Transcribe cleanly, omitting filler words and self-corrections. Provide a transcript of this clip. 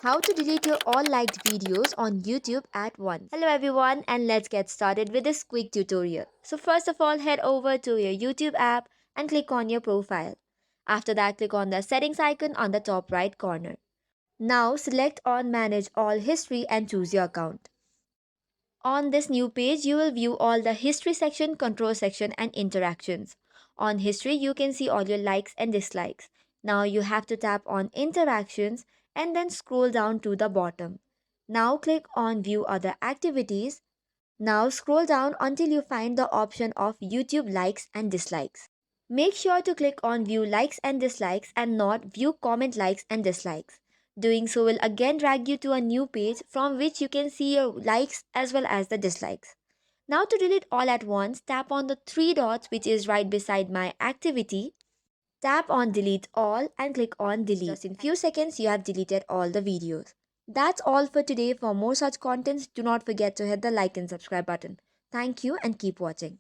How to delete your all liked videos on YouTube at once. Hello everyone, and let's get started with this quick tutorial. So first of all, head over to your YouTube app and click on your profile. After that, click on the settings icon on the top right corner. Now select on manage all history and choose your account. On this new page, you will view all the history section, control section and interactions. On history, you can see all your likes and dislikes. Now you have to tap on interactions and then scroll down to the bottom. Now click on view other activities. Now scroll down until you find the option of YouTube likes and dislikes. Make sure to click on view likes and dislikes and not view comment likes and dislikes. Doing so will again drag you to a new page from which you can see your likes as well as the dislikes. Now to delete all at once, tap on the three dots which is right beside my activity. Tap on delete all and click on delete. Just in few seconds you have deleted all the videos. That's all for today. For more such contents, do not forget to hit the like and subscribe button. Thank you and keep watching.